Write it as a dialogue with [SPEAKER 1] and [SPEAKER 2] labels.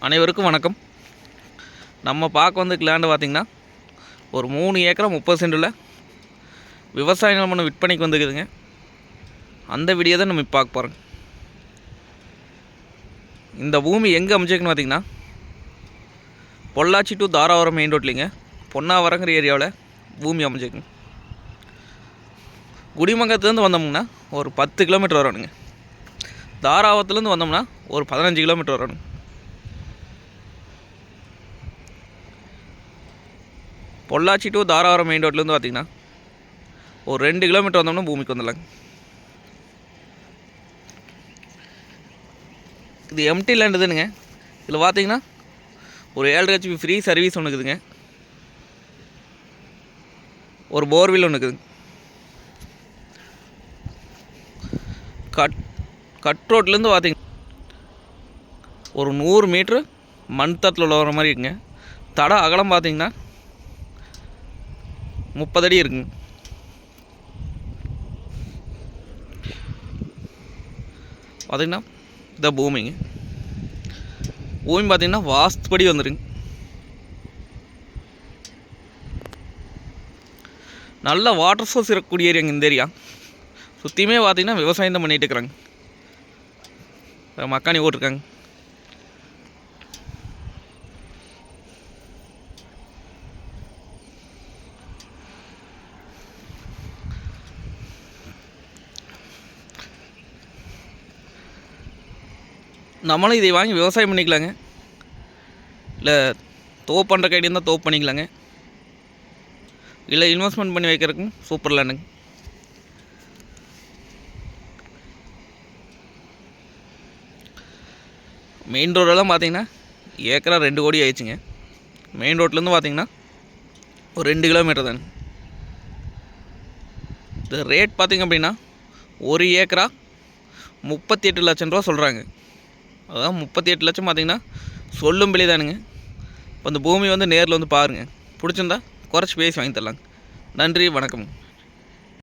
[SPEAKER 1] அனைவருக்கும் வணக்கம். நம்ம பார்க்க வந்து லேண்டு பார்த்திங்கன்னா ஒரு 3 ஏக்கரா 30 சென்டில் விவசாய நிலம் ஒன்று விற்பனைக்கு வந்துக்குதுங்க. அந்த வீடியோ தான் நம்ம இப்போ பார்க்க போகிறோம். இந்த பூமி எங்கே அமைச்சிருக்குன்னு பார்த்திங்கன்னா பொள்ளாச்சி டு தாராபுரம் மெயின் ரோட்லிங்க பொன்னாவரங்கிற ஏரியாவில் பூமி அமைச்சிருக்குங்க. குடிமங்கலத்துலேருந்து வந்தோம்னா ஒரு 10 கிலோமீட்டர் வரணுங்க. தாராபுரத்துலேருந்து வந்தோம்னா ஒரு 15 கிலோமீட்டர் வரணும். பொள்ளாச்சி டு தாராபுரம் மெயின் ரோட்லேருந்து பார்த்திங்கன்னா ஒரு 2 கிலோமீட்டர் வந்தோம்னா பூமிக்கு வந்துடலாங்க. இது எம்டி லேண்ட் இதுனுங்க. இதில் பார்த்திங்கன்னா ஒரு 7.5 HP ஃப்ரீ சர்வீஸ் ஒன்று இருக்குதுங்க. ஒரு போர்வெல் ஒன்று இருக்குதுங்க. கட் ரோட்லேருந்து பார்த்திங்கன்னா ஒரு 100 மீட்ரு மண் தட்டில் உள்ள வர மாதிரி இருக்குங்க. தடம் அகலம் பார்த்திங்கன்னா 30 அடி இருக்குங்க. பார்த்திங்கன்னா இந்த பூமிங்க பார்த்திங்கன்னா வாஸ்துபடி வந்துடுங்க. நல்ல வாட்டர் சோர்ஸ் இருக்கக்கூடிய ஏரியாங்க இந்த ஏரியா. சுற்றியுமே பார்த்திங்கன்னா விவசாயம் தான் பண்ணிகிட்டு இருக்கிறாங்க. மக்காணி ஓட்டிருக்காங்க. நம்மளும் இதை வாங்கி விவசாயம் பண்ணிக்கலாங்க. இல்லை தோப்பு பண்ணுற கைடி இருந்தால் தோப்பு பண்ணிக்கலாங்க. இல்லை இன்வெஸ்ட்மெண்ட் பண்ணி வைக்கிறதுக்கும் சூப்பர் லேண்டுங்க. மெயின் ரோடெல்லாம் பார்த்திங்கன்னா ஏக்கரா 2 கோடி ஆயிடுச்சுங்க. மெயின் ரோட்லேருந்து பார்த்திங்கன்னா ஒரு 2 கிலோமீட்டர் தானே. இது ரேட் பார்த்திங்க அப்படின்னா ஒரு ஏக்கரா 38 லட்சம் ரூபா சொல்கிறாங்க. அதான் 38 லட்சம் பார்த்திங்கன்னா சொல்லும் விலை தானுங்க. இப்போ அந்த பூமி வந்து நேரில் வந்து பாருங்கள். பிடிச்சிருந்தா குறைச்சி பேசி வாங்கி தரலாங்க. நன்றி, வணக்கம்.